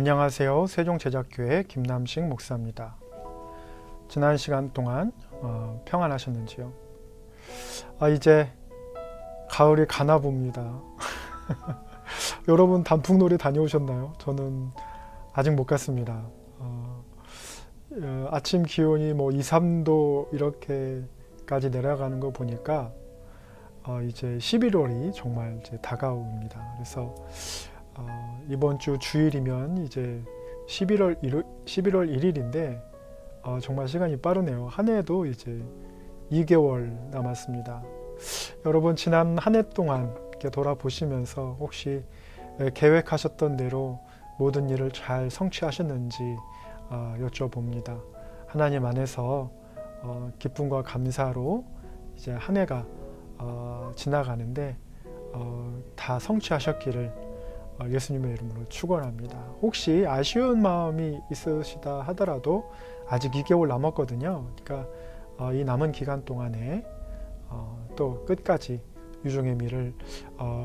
안녕하세요. 세종제작교회 김남식 목사입니다. 지난 시간 동안 평안하셨는지요? 이제 가을이 가나 봅니다. 여러분 단풍놀이 다녀오셨나요? 저는 아직 못 갔습니다. 아침 기온이 2, 3도 이렇게까지 내려가는 거 보니까 이제 11월이 정말 이제 다가옵니다. 그래서 이번 주 주일이면 이제 11월 1일인데 정말 시간이 빠르네요. 한 해도 이제 2개월 남았습니다. 여러분 지난 한 해 동안 이렇게 돌아보시면서 혹시 계획하셨던 대로 모든 일을 잘 성취하셨는지 여쭤봅니다. 하나님 안에서 기쁨과 감사로 이제 한 해가 지나가는데 다 성취하셨기를 예수님의 이름으로 축원합니다. 혹시 아쉬운 마음이 있으시다 하더라도 아직 2개월 남았거든요. 그러니까 이 남은 기간 동안에 또 끝까지 유종의 미를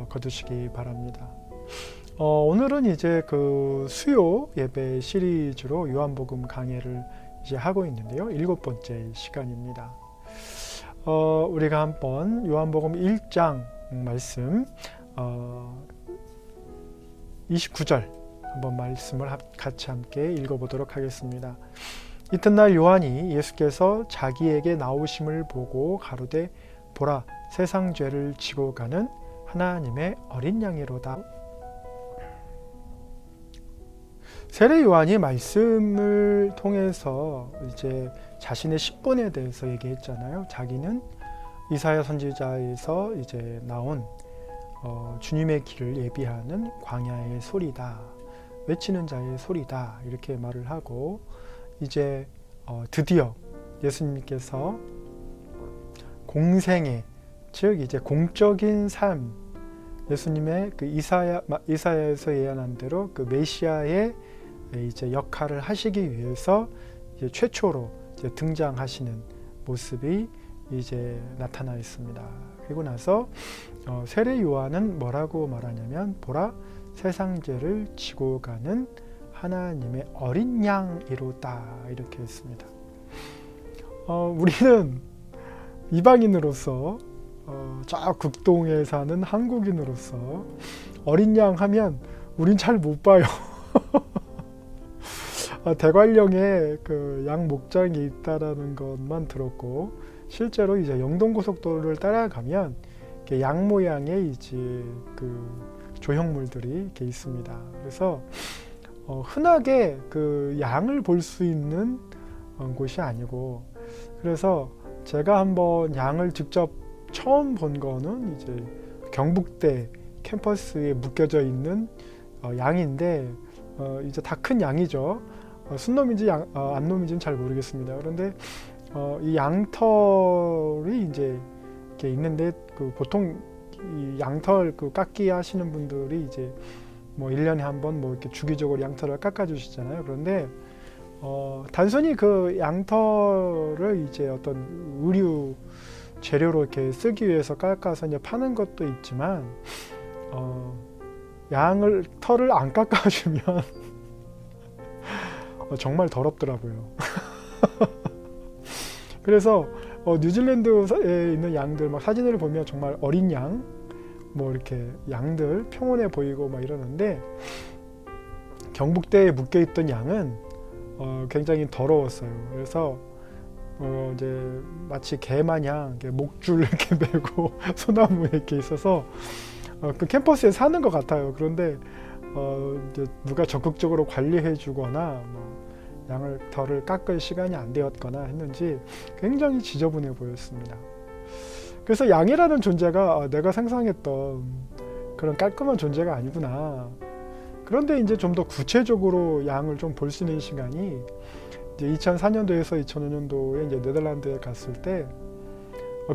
거두시기 바랍니다. 오늘은 이제 그 수요 예배 시리즈로 요한복음 강해를 이제 하고 있는데요. 7번째 시간입니다. 우리가 한번 요한복음 1장 말씀 29절 한번 말씀을 같이 함께 읽어보도록 하겠습니다. 이튿날 요한이 예수께서 자기에게 나오심을 보고 가로되 보라 세상 죄를 지고 가는 하나님의 어린 양이로다. 세례 요한이 말씀을 통해서 이제 자신의 신분에 대해서 얘기했잖아요. 자기는 이사야 선지자에서 이제 나온 주님의 길을 예비하는 광야의 소리다, 외치는 자의 소리다, 이렇게 말을 하고 이제 드디어 예수님께서 공생애, 즉 이제 공적인 삶, 예수님의 그 이사야에서 예언한 대로 그 메시아의 이제 역할을 하시기 위해서 이제 최초로 이제 등장하시는 모습이 이제 나타나 있습니다. 그리고 나서 세례 요한은 뭐라고 말하냐면 보라 세상 죄를 지고 가는 하나님의 어린 양이로다, 이렇게 했습니다. 우리는 이방인으로서 저 극동에 사는 한국인으로서 어린 양 하면 우린 잘 못 봐요. 대관령에 그 양 목장이 있다라는 것만 들었고, 실제로 이제 영동고속도로를 따라가면 양 모양의 이제 그 조형물들이 이렇게 있습니다. 그래서 흔하게 그 양을 볼 수 있는 곳이 아니고, 그래서 제가 한번 양을 직접 처음 본 거는 이제 경북대 캠퍼스에 묶여져 있는 양인데 이제 다 큰 양이죠. 순놈인지 암놈인지는 잘 모르겠습니다. 그런데 이 양털이 이제 이렇게 있는데 그 보통 이 양털 그 깎기 하시는 분들이 이제 1년에 한 번 이렇게 주기적으로 양털을 깎아 주시잖아요. 그런데 단순히 그 양털을 이제 어떤 의류 재료로 이렇게 쓰기 위해서 깎아서 이제 파는 것도 있지만 털을 안 깎아주면 정말 더럽더라고요. 그래서 뉴질랜드에 있는 양들 사진을 보면 정말 어린 양, 이렇게 양들 평온해 보이고 이러는데, 경북대에 묶여있던 양은 굉장히 더러웠어요. 그래서 이제 마치 개 마냥 목줄 이렇게 메고 소나무에 이렇게 있어서 그 캠퍼스에 사는 것 같아요. 그런데 이제 누가 적극적으로 관리해주거나 털을 깎을 시간이 안 되었거나 했는지 굉장히 지저분해 보였습니다. 그래서 양이라는 존재가 내가 상상했던 그런 깔끔한 존재가 아니구나. 그런데 이제 좀 더 구체적으로 양을 좀 볼 수 있는 시간이 이제 2004년도에서 2005년도에 이제 네덜란드에 갔을 때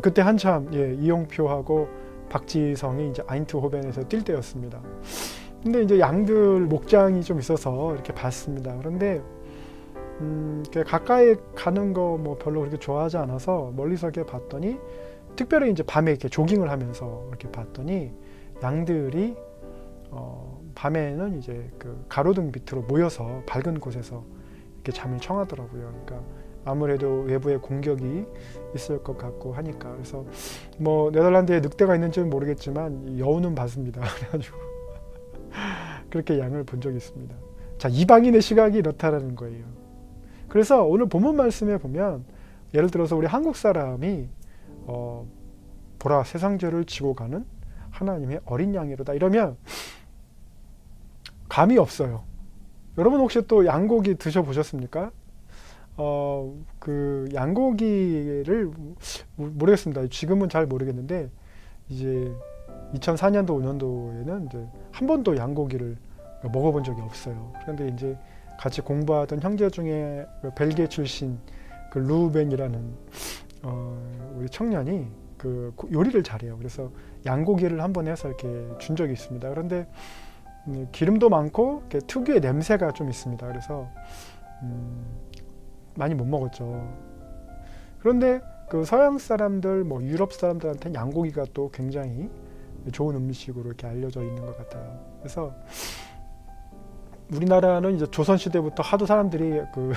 그때 한참 이용표하고 박지성이 이제 아인트호벤에서 뛸 때였습니다. 근데 이제 양들 목장이 좀 있어서 이렇게 봤습니다. 그런데 가까이 가는 거 별로 그렇게 좋아하지 않아서 멀리서 이렇게 봤더니, 특별히 이제 밤에 이렇게 조깅을 하면서 이렇게 봤더니 양들이 밤에는 이제 그 가로등 밑으로 모여서 밝은 곳에서 이렇게 잠을 청하더라고요. 그러니까 아무래도 외부의 공격이 있을 것 같고 하니까. 그래서 뭐 네덜란드에 늑대가 있는지는 모르겠지만 여우는 봤습니다. 그래가지고 그렇게 양을 본 적이 있습니다. 자, 이방인의 시각이 이렇다라는 거예요. 그래서 오늘 본문 말씀에 보면 예를 들어서 우리 한국 사람이 보라 세상죄를 지고 가는 하나님의 어린 양이로다 이러면 감이 없어요. 여러분 혹시 또 양고기 드셔보셨습니까? 그 양고기를 모르겠습니다. 지금은 잘 모르겠는데 이제 2004년도 5년도에는 이제 한 번도 양고기를 먹어본 적이 없어요. 그런데 이제 같이 공부하던 형제 중에 벨기에 출신 그 루벤이라는 우리 청년이 그 요리를 잘해요. 그래서 양고기를 한번 해서 이렇게 준 적이 있습니다. 그런데 기름도 많고 특유의 냄새가 좀 있습니다. 그래서 많이 못 먹었죠. 그런데 그 서양 사람들, 뭐 유럽 사람들한테는 양고기가 또 굉장히 좋은 음식으로 이렇게 알려져 있는 것 같아요. 그래서 우리나라는 이제 조선 시대부터 하도 사람들이 그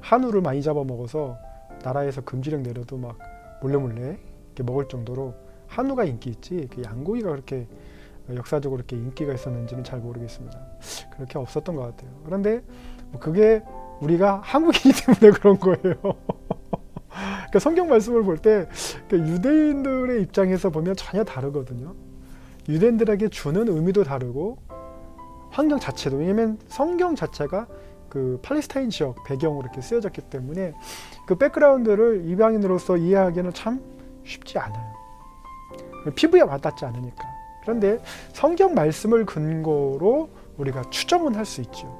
한우를 많이 잡아 먹어서 나라에서 금지령 내려도 막 몰래 이렇게 먹을 정도로 한우가 인기 있지, 그 양고기가 그렇게 역사적으로 이렇게 인기가 있었는지는 잘 모르겠습니다. 그렇게 없었던 것 같아요. 그런데 뭐 그게 우리가 한국이기 때문에 그런 거예요. 그러니까 성경 말씀을 볼 때 유대인들의 입장에서 보면 전혀 다르거든요. 유대인들에게 주는 의미도 다르고 환경 자체도, 왜냐면 성경 자체가 그 팔레스타인 지역 배경으로 이렇게 쓰여졌기 때문에 그 백그라운드를 이방인으로서 이해하기는 참 쉽지 않아요. 피부에 와닿지 않으니까. 그런데 성경 말씀을 근거로 우리가 추정은 할 수 있죠.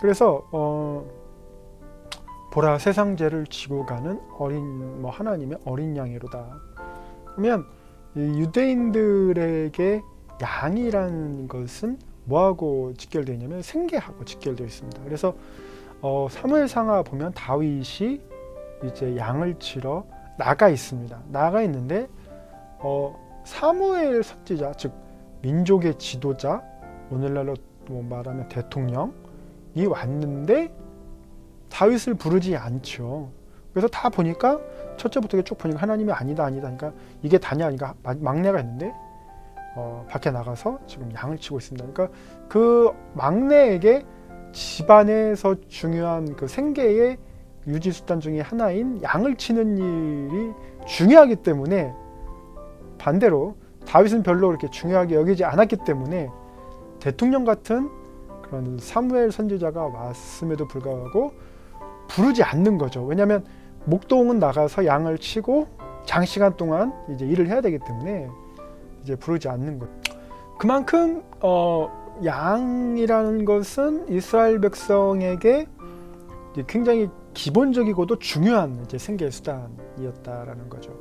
그래서 보라 세상 죄를 지고 가는 하나님의 어린 양이로다. 그러면 이 유대인들에게 양이라는 것은 뭐하고 직결되어 있냐면 생계하고 직결되어 있습니다. 그래서 사무엘상하 보면 다윗이 이제 양을 치러 나가 있습니다. 나가 있는데 사무엘 선지자, 즉 민족의 지도자, 오늘날로 말하면 대통령이 왔는데 다윗을 부르지 않죠. 그래서 다 보니까 첫째부터 쭉 보니까 하나님이 아니다 그러니까 이게 다냐, 그러니까 막내가 있는데 밖에 나가서 지금 양을 치고 있습니다. 그러니까 그 막내에게 집안에서 중요한 그 생계의 유지 수단 중에 하나인 양을 치는 일이 중요하기 때문에, 반대로 다윗은 별로 그렇게 중요하게 여기지 않았기 때문에 대통령 같은 그런 사무엘 선지자가 왔음에도 불구하고 부르지 않는 거죠. 왜냐하면 목동은 나가서 양을 치고 장시간 동안 이제 일을 해야 되기 때문에 이제 부르지 않는 거죠. 그만큼 양이라는 것은 이스라엘 백성에게 굉장히 기본적이고도 중요한 이제 생계 수단이었다라는 거죠.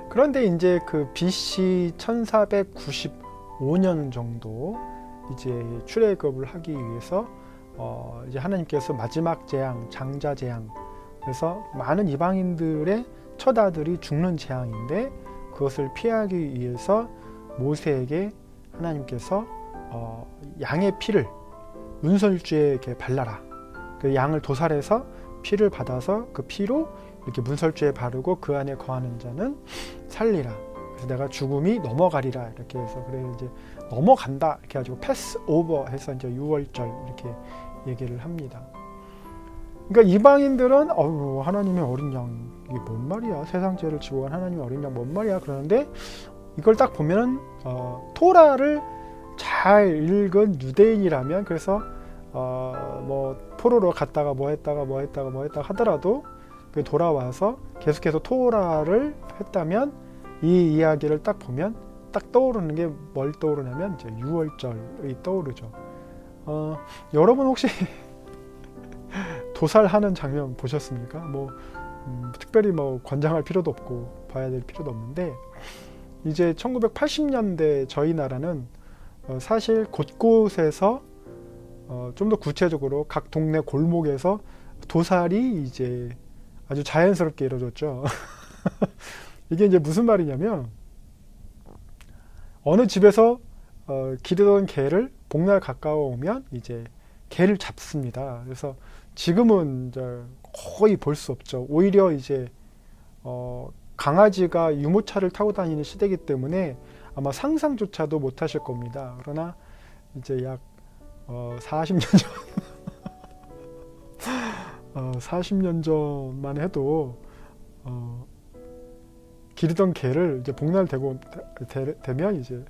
그런데 이제 그 BC 1495년 정도 이제 출애굽을 하기 위해서 이제 하나님께서 마지막 재앙, 장자 재앙, 그래서 많은 이방인들의 첫 아들이 죽는 재앙인데 그것을 피하기 위해서 모세에게 하나님께서 양의 피를 문설주에 이렇게 발라라. 그 양을 도살해서 피를 받아서 그 피로 이렇게 문설주에 바르고 그 안에 거하는 자는 살리라. 그래서 내가 죽음이 넘어가리라. 이렇게 해서 그래 이제 넘어간다. 이렇게 가지고 패스 오버 해서 이제 6월절 이렇게 얘기를 합니다. 그러니까 이방인들은 하나님의 어린 양 이게 뭔 말이야? 세상 죄를 지고 간 하나님의 어린 양 뭔 말이야? 그러는데 이걸 딱 보면 토라를 잘 읽은 유대인이라면, 그래서 뭐 포로로 갔다가 뭐 했다가 하더라도 돌아와서 계속해서 토라를 했다면 이 이야기를 딱 보면 딱 떠오르는 게 뭘 떠오르냐면 이제 6월절이 떠오르죠. 여러분 혹시 도살하는 장면 보셨습니까? 뭐 특별히 뭐 관장할 필요도 없고 봐야 될 필요도 없는데, 이제 1980년대 저희 나라는 사실 곳곳에서 좀 더 구체적으로 각 동네 골목에서 도살이 이제 아주 자연스럽게 이루어졌죠. 이게 이제 무슨 말이냐면 어느 집에서 기르던 개를 복날 가까워오면 이제 개를 잡습니다. 그래서 지금은 이제 거의 볼 수 없죠. 오히려 이제 강아지가 유모차를 타고 다니는 시대이기 때문에 아마 상상조차도 못 하실 겁니다. 그러나 이제 약 40년 전 40년 전만 해도 기르던 개를 이제 복날 되면 이제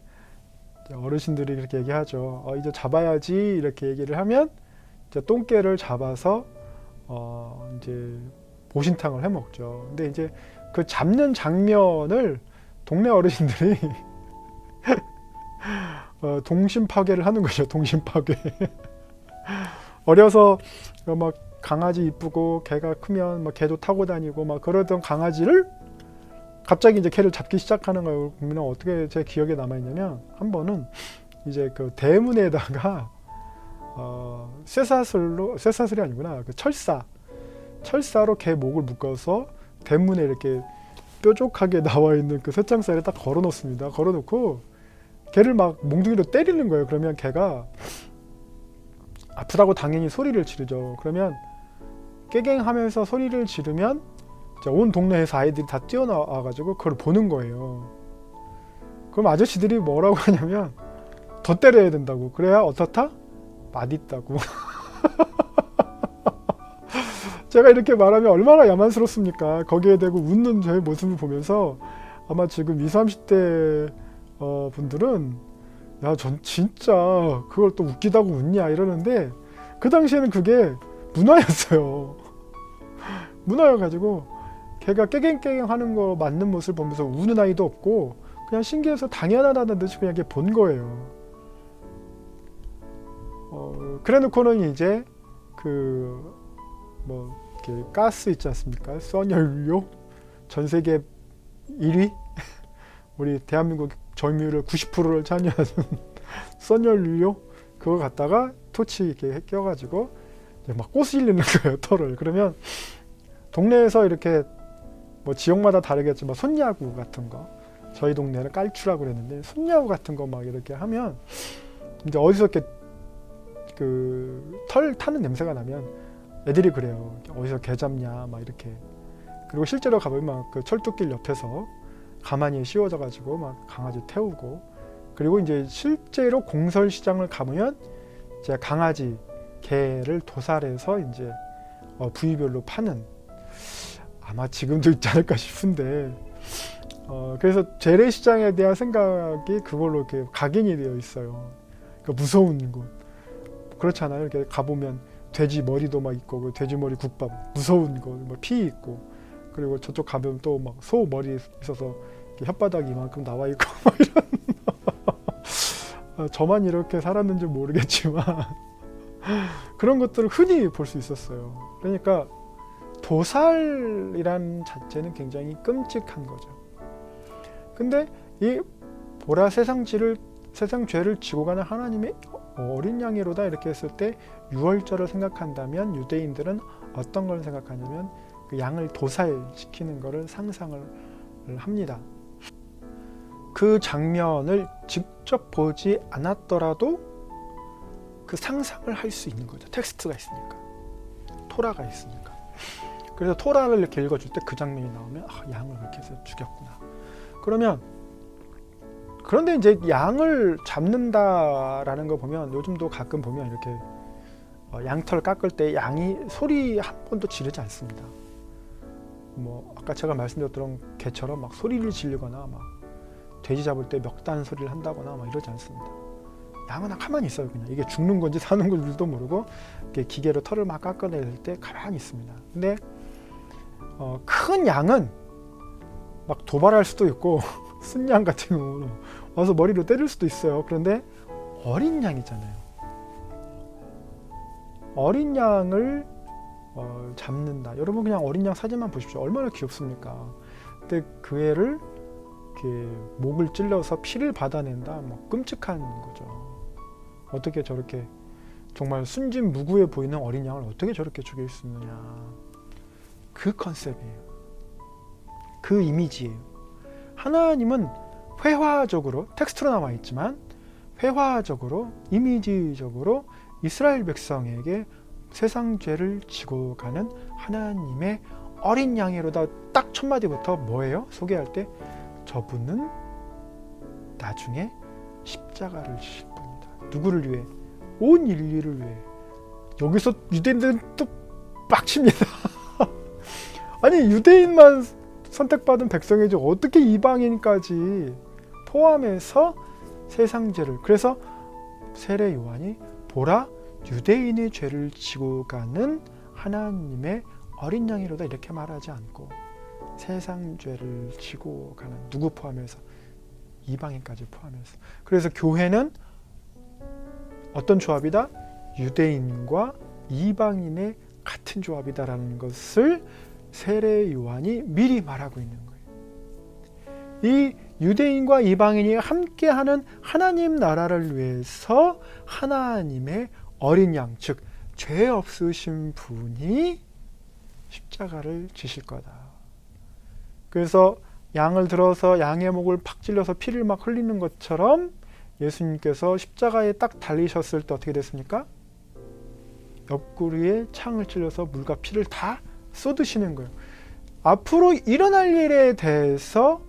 어르신들이 이렇게 얘기하죠. 이제 잡아야지 이렇게 얘기를 하면 이제 똥개를 잡아서 이제 보신탕을 해 먹죠. 근데 이제 그 잡는 장면을 동네 어르신들이 동심 파괴를 하는 거죠. 동심 파괴. 어려서 막 강아지 이쁘고 개가 크면 막 개도 타고 다니고 막 그러던 강아지를 갑자기 이제 개를 잡기 시작하는 걸 보면 어떻게 제 기억에 남아 있냐면 한 번은 이제 그 대문에다가 쇠사슬이 아니구나, 그 철사로 개 목을 묶어서 대문에 이렇게 뾰족하게 나와 있는 그 쇠창살에 딱 걸어 놓습니다. 걸어 놓고 개를 막 몽둥이로 때리는 거예요. 그러면 개가 아프다고 당연히 소리를 지르죠. 그러면 깨갱하면서 소리를 지르면 온 동네에서 아이들이 다 뛰어나와가지고 그걸 보는 거예요. 그럼 아저씨들이 뭐라고 하냐면 더 때려야 된다고. 그래야 어떻다? 맛있다고. 제가 이렇게 말하면 얼마나 야만스럽습니까? 거기에 대고 웃는 저의 모습을 보면서 아마 지금 20, 30대 분들은 야, 전 진짜 그걸 또 웃기다고 웃냐 이러는데 그 당시에는 그게 문화였어요. 문화여가지고 걔가 깨갱깨갱 하는 거 맞는 모습을 보면서 우는 아이도 없고 그냥 신기해서 당연하다는 듯이 그냥 이렇게 본 거예요. 그래 놓고는 이제 이렇게 가스 있지 않습니까? 선연료 전 세계 1위 우리 대한민국 점유율 90%를 차지하는 선연료 그거 갖다가 토치 이렇게 껴가지고 막 꼬실리는 거예요, 털을. 그러면 동네에서 이렇게 뭐 지역마다 다르겠지만 손야구 같은 거, 저희 동네는 깔추라고 그랬는데 손야구 같은 거 막 이렇게 하면 이제 어디서 이렇게 그 털 타는 냄새가 나면 애들이 그래요. 어디서 개 잡냐 막 이렇게. 그리고 실제로 가보면 그 철도길 옆에서 가만히 씌워져 가지고 막 강아지 태우고, 그리고 이제 실제로 공설시장을 가보면 이제 강아지 개를 도살해서 이제 부위별로 파는, 아마 지금도 있지 않을까 싶은데, 그래서 재래시장에 대한 생각이 그걸로 이렇게 각인이 되어 있어요. 그러니까 무서운 곳. 그렇잖아요. 이렇게 가보면 돼지 머리도 막 있고, 그 돼지 머리 국밥 무서운 거, 뭐 피 있고, 그리고 저쪽 가면 또 막 소 머리 있어서 혓바닥이 이만큼 나와 있고 막 이런. 저만 이렇게 살았는지 모르겠지만 그런 것들을 흔히 볼 수 있었어요. 그러니까 도살이란 자체는 굉장히 끔찍한 거죠. 근데 이 보라 세상죄를 지고 가는 하나님의 어린 양이로다 이렇게 했을 때 유월절을 생각한다면 유대인들은 어떤 걸 생각하냐면 그 양을 도살시키는 것을 상상을 합니다. 그 장면을 직접 보지 않았더라도 그 상상을 할 수 있는 거죠. 텍스트가 있으니까, 토라가 있으니까. 그래서 토라를 이렇게 읽어줄 때 그 장면이 나오면 양을 그렇게 해서 죽였구나. 그런데 이제 양을 잡는다라는 거 보면 요즘도 가끔 보면 이렇게 양털 깎을 때 양이 소리 한 번도 지르지 않습니다. 뭐 아까 제가 말씀드렸던 개처럼 막 소리를 지르거나 막 돼지 잡을 때 멱단 소리를 한다거나 막 이러지 않습니다. 양은 가만히 있어요. 그냥 이게 죽는 건지 사는 건지도 모르고 이렇게 기계로 털을 막 깎아낼 때 가만히 있습니다. 근데 큰 양은 막 도발할 수도 있고 순양 같은 경우는 와서 머리로 때릴 수도 있어요. 그런데 어린 양이잖아요. 어린 양을 잡는다. 여러분 그냥 어린 양 사진만 보십시오. 얼마나 귀엽습니까? 근데 그 애를 이렇게 목을 찔러서 피를 받아낸다. 뭐 끔찍한 거죠. 어떻게 저렇게 정말 순진무구해 보이는 어린 양을 어떻게 저렇게 죽일 수 있느냐. 그 컨셉이에요. 그 이미지예요. 하나님은 회화적으로 텍스트로 나와 있지만 회화적으로 이미지적으로 이스라엘 백성에게 세상 죄를 지고 가는 하나님의 어린 양이로다. 딱 첫 마디부터 뭐예요? 소개할 때 저분은 나중에 십자가를 지실 분이다. 누구를 위해? 온 인류를 위해. 여기서 유대인들은 또 빡칩니다. 아니 유대인만 선택받은 백성이지 어떻게 이방인까지 포함해서 세상 죄를. 그래서 세례 요한이 보라 유대인의 죄를 지고 가는 하나님의 어린 양이로다 이렇게 말하지 않고 세상 죄를 지고 가는 누구 포함해서 이방인까지 포함해서. 그래서 교회는 어떤 조합이다? 유대인과 이방인의 같은 조합이다라는 것을 세례 요한이 미리 말하고 있는 거예요. 이 유대인과 이방인이 함께하는 하나님 나라를 위해서 하나님의 어린 양, 즉 죄 없으신 분이 십자가를 지실 거다. 그래서 양을 들어서 양의 목을 팍 찔러서 피를 막 흘리는 것처럼 예수님께서 십자가에 딱 달리셨을 때 어떻게 됐습니까? 옆구리에 창을 찔러서 물과 피를 다 쏟으시는 거예요. 앞으로 일어날 일에 대해서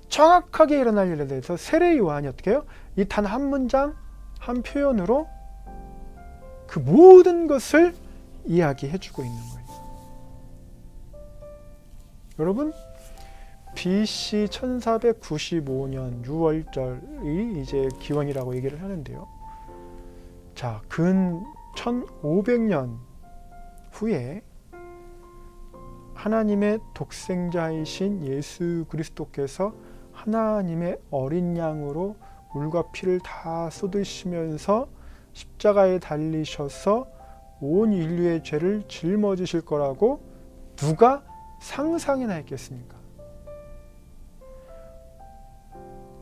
정확하게 일어날 일에 대해서 세례 요한이 어떻게 해요? 이 단 한 문장 한 표현으로 그 모든 것을 이야기해 주고 있는 거예요. 여러분 BC 1495년 6월절이 이제 기원이라고 얘기를 하는데요. 자, 근 1500년 후에 하나님의 독생자이신 예수 그리스도께서 하나님의 어린 양으로 물과 피를 다 쏟으시면서 십자가에 달리셔서 온 인류의 죄를 짊어지실 거라고 누가 상상이나 했겠습니까?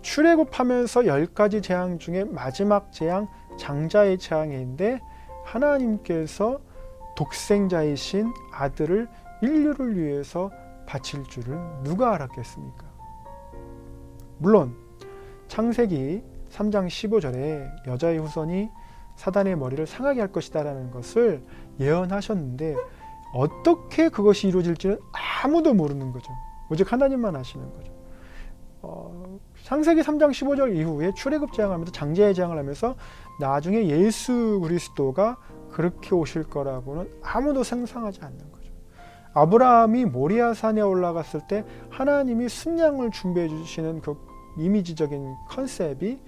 출애굽하면서 10가지 재앙 중에 마지막 재앙 장자의 재앙인데 하나님께서 독생자이신 아들을 인류를 위해서 바칠 줄을 누가 알았겠습니까? 물론 창세기 3장 15절에 여자의 후손이 사단의 머리를 상하게 할 것이다 라는 것을 예언하셨는데 어떻게 그것이 이루어질지는 아무도 모르는 거죠. 오직 하나님만 아시는 거죠. 창세기 3장 15절 이후에 출애굽 재앙하면서 장자의 재앙을 하면서 나중에 예수 그리스도가 그렇게 오실 거라고는 아무도 상상하지 않는 거죠. 아브라함이 모리아산에 올라갔을 때 하나님이 순양을 준비해 주시는 그 이미지적인 컨셉이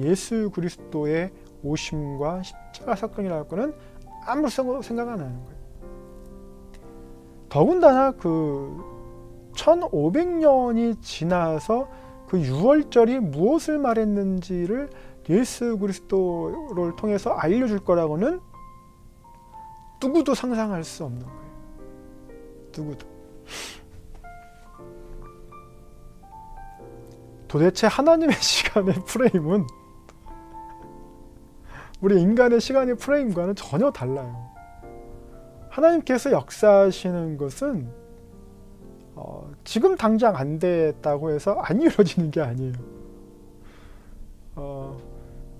예수 그리스도의 오심과 십자가 사건이라고는 아무 생각 안 하는 거예요. 더군다나 그 1500년이 지나서 그 6월절이 무엇을 말했는지를 예수 그리스도를 통해서 알려줄 거라고는 누구도 상상할 수 없는 거예요. 누구도. 도대체 하나님의 시간의 프레임은 우리 인간의 시간의 프레임과는 전혀 달라요. 하나님께서 역사하시는 것은 지금 당장 안 됐다고 해서 안 이루어지는 게 아니에요.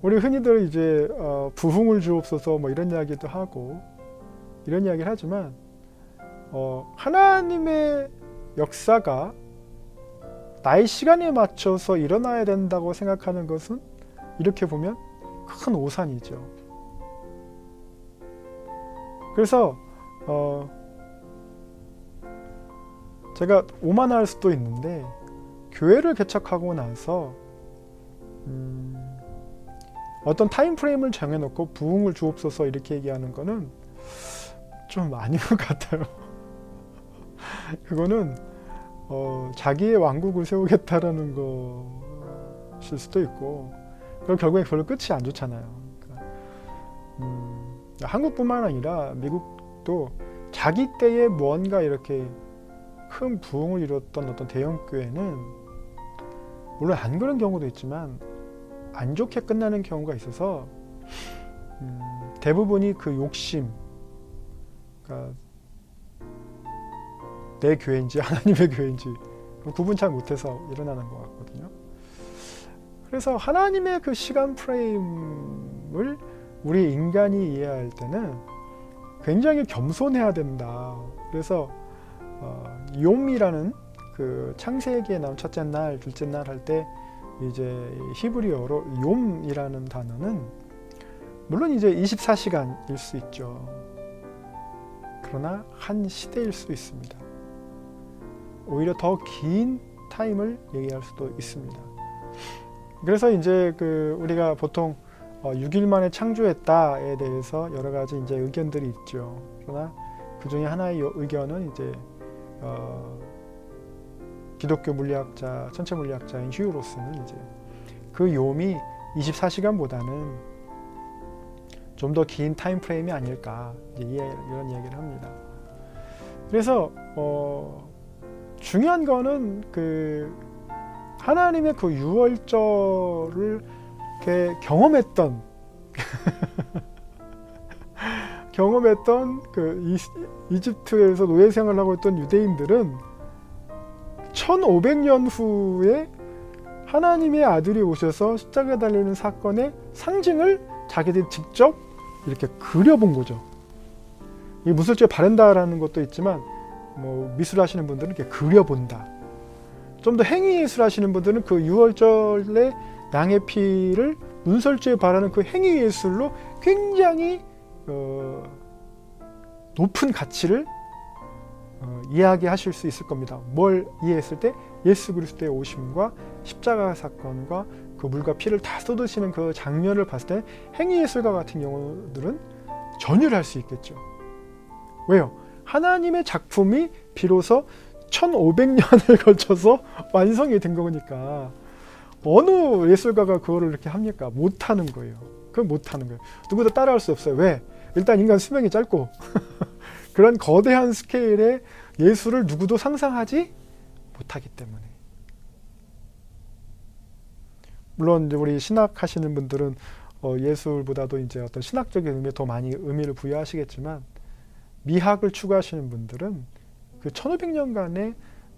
우리 흔히들 이제 부흥을 주옵소서 뭐 이런 이야기도 하고 이런 이야기를 하지만 하나님의 역사가 나의 시간에 맞춰서 일어나야 된다고 생각하는 것은 이렇게 보면 큰 오산이죠. 그래서 제가 오만할 수도 있는데 교회를 개척하고 나서 어떤 타임프레임을 정해놓고 부흥을 주옵소서 이렇게 얘기하는 거는 좀 아닌 것 같아요. 그거는 자기의 왕국을 세우겠다라는 것일 수도 있고 그럼 결국에 별로 끝이 안 좋잖아요. 그러니까, 한국뿐만 아니라 미국도 자기 때에 뭔가 이렇게 큰 부흥을 이뤘던 어떤 대형 교회는 물론 안 그런 경우도 있지만 안 좋게 끝나는 경우가 있어서 대부분이 그 욕심, 그러니까 내 교회인지 하나님의 교회인지 구분 잘 못해서 일어나는 것 같거든요. 그래서 하나님의 그 시간 프레임을 우리 인간이 이해할 때는 굉장히 겸손해야 된다. 그래서 욤이라는 그 창세기에 나온 첫째 날, 둘째 날 할 때 이제 히브리어로 욤이라는 단어는 물론 이제 24시간일 수 있죠. 그러나 한 시대일 수 있습니다. 오히려 더 긴 타임을 얘기할 수도 있습니다. 그래서 이제 그 우리가 보통 6일 만에 창조했다에 대해서 여러 가지 이제 의견들이 있죠. 그러나 그 중에 하나의 의견은 이제 기독교 물리학자, 천체 물리학자인 휴로스는 이제 그 욤이 24시간보다는 좀 더 긴 타임 프레임이 아닐까 이런 이야기를 합니다. 그래서 중요한 거는 그 하나님의 그 유월절을 이렇게 경험했던 그 이집트에서 노예 생활을 하고 있던 유대인들은 1500년 후에 하나님의 아들이 오셔서 십자가에 달리는 사건의 상징을 자기들이 직접 이렇게 그려본 거죠. 이 무술주에 바른다라는 것도 있지만 뭐 미술하시는 분들은 이렇게 그려본다. 좀 더 행위예술 하시는 분들은 그 유월절의 양의 피를 문설주에 바르는 그 행위예술로 굉장히 높은 가치를 이야기하실 수 있을 겁니다. 뭘 이해했을 때 예수 그리스도의 오심과 십자가 사건과 그 물과 피를 다 쏟으시는 그 장면을 봤을 때 행위예술가 같은 경우들은 전율할 수 있겠죠. 왜요? 하나님의 작품이 비로소 1500년을 걸쳐서 완성이 된 거니까 어느 예술가가 그거를 이렇게 합니까? 못하는 거예요. 그건 못하는 거예요. 누구도 따라할 수 없어요. 왜? 일단 인간 수명이 짧고 그런 거대한 스케일의 예술을 누구도 상상하지 못하기 때문에. 물론 이제 우리 신학 하시는 분들은 예술보다도 이제 어떤 신학적인 의미에 더 많이 의미를 부여하시겠지만 미학을 추구하시는 분들은 그 1500년간의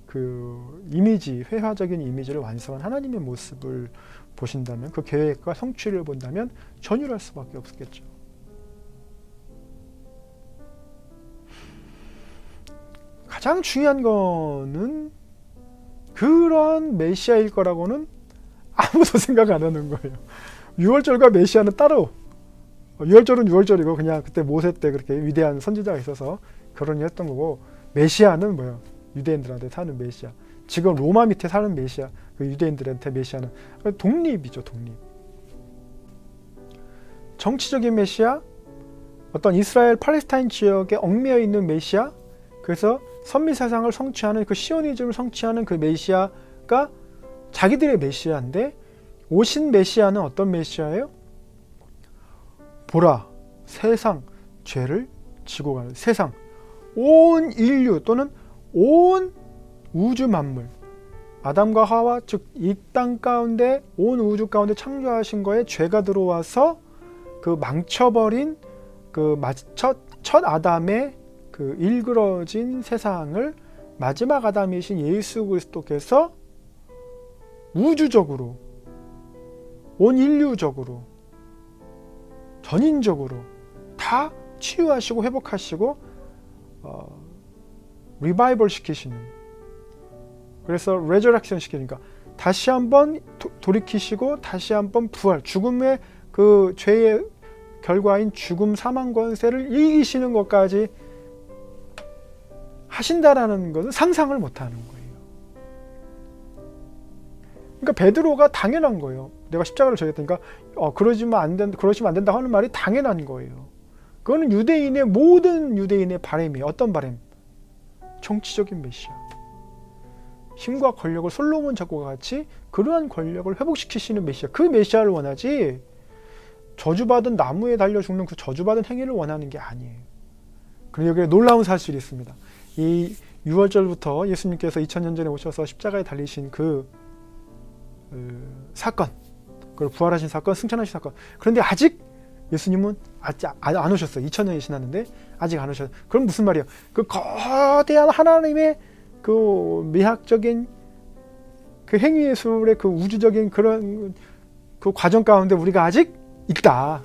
그 이미지, 회화적인 이미지를 완성한 하나님의 모습을 보신다면 그 계획과 성취를 본다면 전율할 수밖에 없겠죠. 가장 중요한 거는 그러한 메시아일 거라고는 아무도 생각 안 하는 거예요. 6월절과 메시아는 따로 6월절은 6월절이고 그냥 그때 모세 때 그렇게 위대한 선지자가 있어서 결혼을 했던 거고 메시아는 뭐예요? 유대인들한테 사는 메시아. 지금 로마 밑에 사는 메시아. 그 유대인들한테 메시아는 독립이죠. 독립. 정치적인 메시아, 어떤 이스라엘 팔레스타인 지역에 얽매여 있는 메시아, 그래서 선미사상을 성취하는 그 시오니즘을 성취하는 그 메시아가 자기들의 메시아인데 오신 메시아는 어떤 메시아예요? 보라, 세상, 죄를 지고 가는 세상, 온 인류 또는 온 우주 만물, 아담과 하와 즉 이 땅 가운데 온 우주 가운데 창조하신 거에 죄가 들어와서 그 망쳐버린 그 첫 아담의 그 일그러진 세상을 마지막 아담이신 예수 그리스도께서 우주적으로 온 인류적으로 전인적으로 다 치유하시고 회복하시고 리바이벌 시키시는, 그래서 레저렉션 시키니까 다시 한번 돌이키시고 다시 한번 부활, 죽음의 그 죄의 결과인 죽음 사망 권세를 이기시는 것까지 하신다라는 것은 상상을 못하는 거예요. 그러니까 베드로가 당연한 거예요. 내가 십자가를 져야되니까 그러시면 안 된다 하는 말이 당연한 거예요. 그거는 모든 유대인의 바람이에요. 어떤 바람? 정치적인 메시아. 힘과 권력을 솔로몬 잡고 같이 그러한 권력을 회복시키시는 메시아. 그 메시아를 원하지 저주받은 나무에 달려 죽는 그 저주받은 행위를 원하는 게 아니에요. 그리고 여기에 놀라운 사실이 있습니다. 이 6월절부터 예수님께서 2000년 전에 오셔서 십자가에 달리신 그 사건, 그리고 부활하신 사건, 승천하신 사건. 그런데 아직 예수님은 안 오셨어요. 2000년이 지났는데 아직 안 오셨어요. 그럼 무슨 말이에요? 그 거대한 하나님의 그 미학적인 그 행위예술의 그 우주적인 그런 그 과정 가운데 우리가 아직 있다.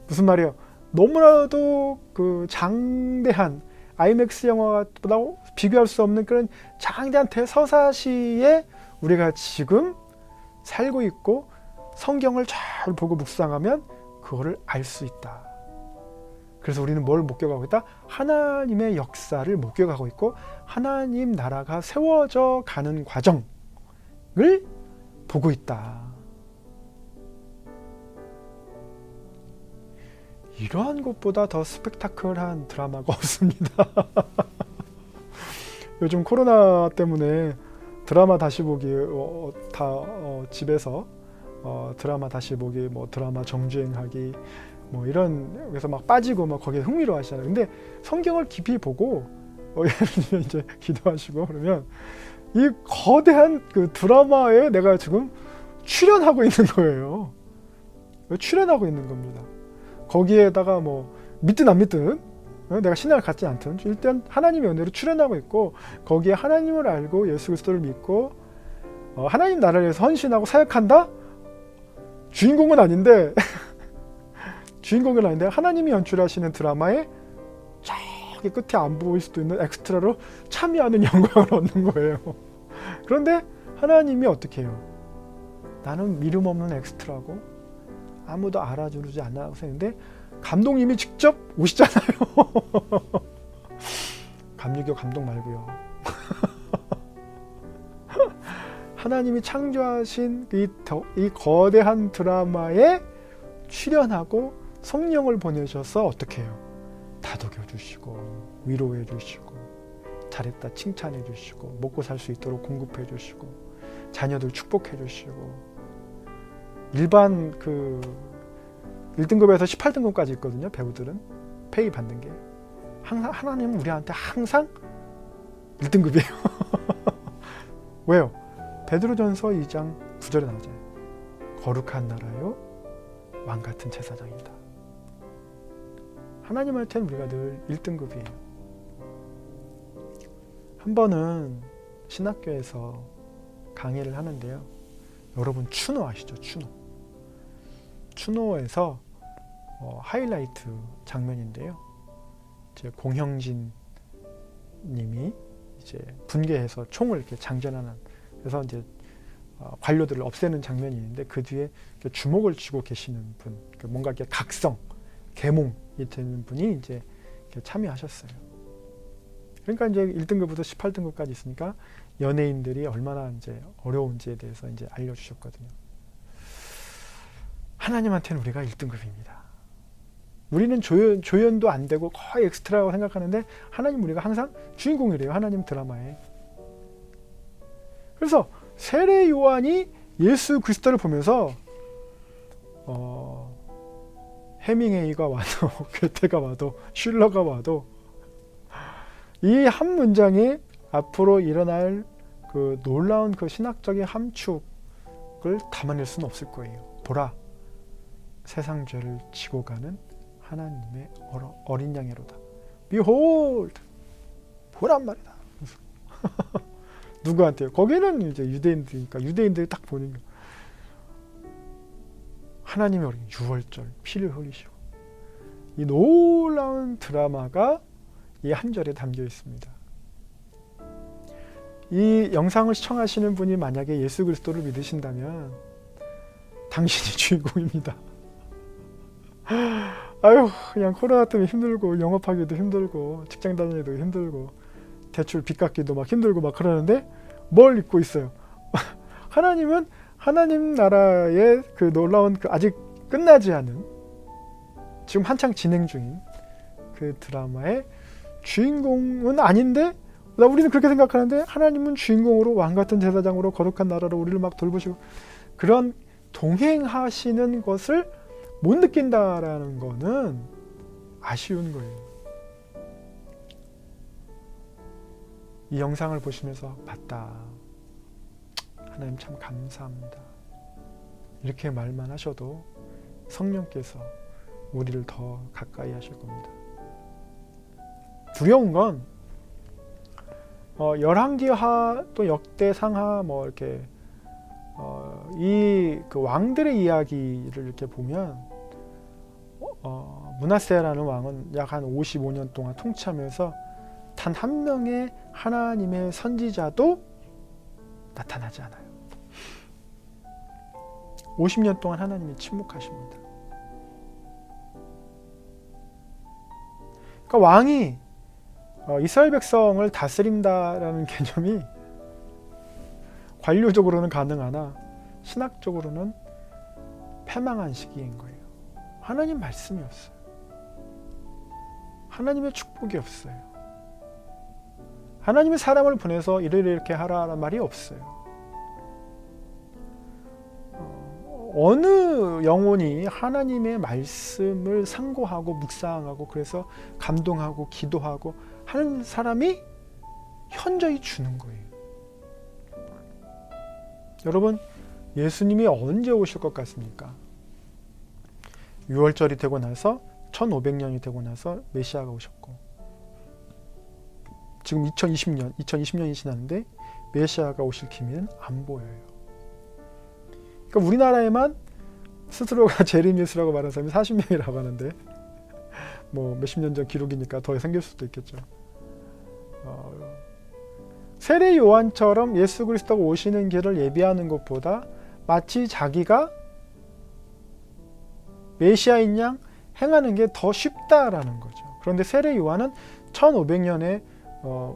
무슨 말이에요? 너무나도 그 장대한 아이맥스 영화보다 비교할 수 없는 그런 장대한 대서사시에 우리가 지금 살고 있고 성경을 잘 보고 묵상하면 그거를 알 수 있다. 그래서 우리는 뭘 목격하고 있다? 하나님의 역사를 목격하고 있고 하나님 나라가 세워져 가는 과정을 보고 있다. 이러한 것보다 더 스펙타클한 드라마가 없습니다. 요즘 코로나 때문에 드라마 다시 보기 집에서 드라마 다시 보기, 뭐 드라마 정주행하기, 뭐 이런 그래서 막 빠지고 막 거기에 흥미로워하시잖아요. 근데 성경을 깊이 보고 예를 들면 이제 기도하시고 그러면 이 거대한 그 드라마에 내가 지금 출연하고 있는 거예요. 출연하고 있는 겁니다. 거기에다가 뭐 믿든 안 믿든 내가 신앙을 갖지 않든 일단 하나님의 은혜로 출연하고 있고 거기에 하나님을 알고 예수 그리스도를 믿고 하나님 나라를 위해서 헌신하고 사역한다? 주인공은 아닌데 주인공은 아닌데 하나님이 연출하시는 드라마에 저기 끝에 안 보일 수도 있는 엑스트라로 참여하는 영광을 얻는 거예요. 그런데 하나님이 어떻게 해요? 나는 미름 없는 엑스트라고 아무도 알아주지 않나 생각했는데 감독님이 직접 오시잖아요. 감리교 감독 말고요. 하나님이 창조하신 이 거대한 드라마에 출연하고 성령을 보내셔서 어떻게 해요? 다독여 주시고 위로해 주시고 잘했다 칭찬해 주시고 먹고 살 수 있도록 공급해 주시고 자녀들 축복해 주시고 일반 그 1등급에서 18등급까지 있거든요. 배우들은 페이 받는 게 항상 하나님은 우리한테 항상 1등급이에요. 왜요? 베드로전서 2장 9절에 나오잖아요. 거룩한 나라요 왕같은 제사장이다. 하나님한테는 우리가 늘 1등급이에요. 한 번은 신학교에서 강의를 하는데요. 여러분 추노 아시죠? 추노에서 하이라이트 장면인데요. 이제 공형진 님이 이제 분개해서 총을 이렇게 장전하는 그래서 이제 관료들을 없애는 장면이 있는데 그 뒤에 주먹을 쥐고 계시는 분, 뭔가 이렇게 각성, 계몽이 되는 분이 이제 참여하셨어요. 그러니까 이제 1등급부터 18등급까지 있으니까 연예인들이 얼마나 이제 어려운지에 대해서 이제 알려주셨거든요. 하나님한테는 우리가 1등급입니다. 우리는 조연도 안 되고 거의 엑스트라라고 생각하는데 하나님 우리가 항상 주인공이래요. 하나님 드라마에. 그래서 세례 요한이 예수 그리스도를 보면서 해밍웨이가 와도 괴테가 와도 슐러가 와도 이 한 문장에 앞으로 일어날 그 놀라운 그 신학적인 함축을 담아낼 수는 없을 거예요. 보라, 세상 죄를 지고 가는 하나님의 어린 양이로다. Behold, 보란 말이다. 누구한테요? 거기는 이제 유대인들이니까 유대인들이 딱 보는 거. 하나님의 어린 유월절 피를 흘리시고 이 놀라운 드라마가 이 한 절에 담겨 있습니다. 이 영상을 시청하시는 분이 만약에 예수 그리스도를 믿으신다면 당신이 주인공입니다. 아유, 그냥 코로나 때문에 힘들고 영업하기도 힘들고 직장 다니기도 힘들고 대출 빚 갚기도 막 힘들고 막 그러는데 뭘 잊고 있어요? 하나님은 하나님 나라의 그 놀라운 그 아직 끝나지 않은 지금 한창 진행 중인 그 드라마의 주인공은 아닌데 우리는 그렇게 생각하는데 하나님은 주인공으로 왕같은 제사장으로 거룩한 나라로 우리를 막 돌보시고 그런 동행하시는 것을 못 느낀다라는 거는 아쉬운 거예요. 이 영상을 보시면서 맞다. 하나님 참 감사합니다. 이렇게 말만 하셔도 성령께서 우리를 더 가까이 하실 겁니다. 두려운 건 열왕기하 또 역대상하 뭐 이렇게 이 그 왕들의 이야기를 이렇게 보면 므낫세라는 왕은 약 한 55년 동안 통치하면서 단 한 명의 하나님의 선지자도 나타나지 않아요. 50년 동안 하나님이 침묵하십니다. 그러니까 왕이 이스라엘 백성을 다스린다라는 개념이 관료적으로는 가능하나 신학적으로는 패망한 시기인 거예요. 하나님 말씀이 없어요. 하나님의 축복이 없어요. 하나님의 사람을 보내서 이렇게 하라는 말이 없어요. 어느 영혼이 하나님의 말씀을 상고하고 묵상하고 그래서 감동하고 기도하고 하는 사람이 현저히 주는 거예요. 여러분, 예수님이 언제 오실 것 같습니까? 6월절이 되고 나서 1500년이 되고 나서 메시아가 오셨고, 지금 2020년이 지났는데 메시아가 오실 기미는 안 보여요. 그러니까 우리나라에만 스스로가 제리니스라고 말하는 사람이 40명이라고 하는데, 뭐 몇십 년 전 기록이니까 더 생길 수도 있겠죠. 세례 요한처럼 예수 그리스도가 오시는 길을 예비하는 것보다 마치 자기가 메시아인 양 행하는 게 더 쉽다라는 거죠. 그런데 세례 요한은 1500년에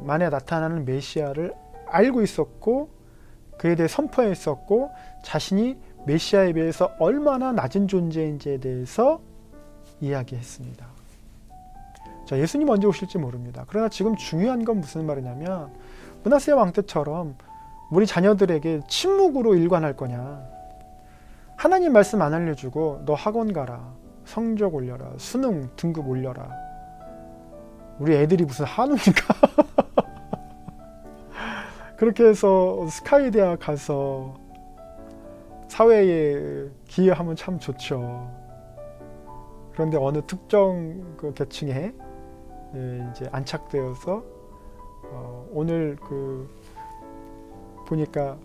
만에 나타나는 메시아를 알고 있었고 그에 대해 선포했었고 자신이 메시아에 비해서 얼마나 낮은 존재인지에 대해서 이야기했습니다. 자, 예수님 언제 오실지 모릅니다. 그러나 지금 중요한 건 무슨 말이냐면 므낫세 왕 때처럼 우리 자녀들에게 침묵으로 일관할 거냐, 하나님 말씀 안 알려주고 너 학원 가라, 성적 올려라, 수능 등급 올려라, 우리 애들이 무슨 한우니까 그렇게 해서 스카이 대학 가서 사회에 기여하면 참 좋죠. 그런데 어느 특정 그 계층에 이제 안착되어서 오늘 보니까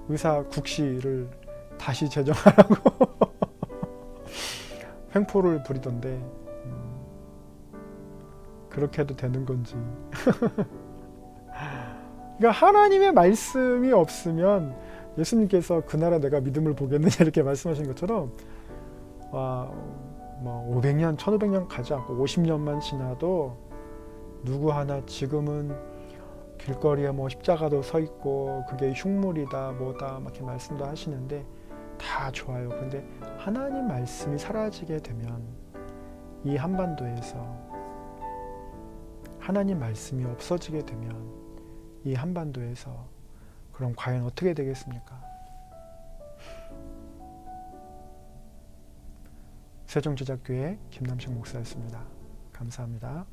의사 국시를 다시 제정하라고 횡포를 부리던데 그렇게 해도 되는 건지. 그러니까 하나님의 말씀이 없으면 예수님께서 그 나라 내가 믿음을 보겠느냐 이렇게 말씀하신 것처럼 뭐 500년, 1500년 가지 않고 50년만 지나도 누구 하나 지금은 길거리에 뭐 십자가도 서 있고 그게 흉물이다 뭐다 막 이렇게 말씀도 하시는데 다 좋아요. 그런데 하나님 말씀이 사라지게 되면 이 한반도에서 하나님 말씀이 없어지게 되면 이 한반도에서 그럼 과연 어떻게 되겠습니까? 세종제자교회 김남식 목사였습니다. 감사합니다.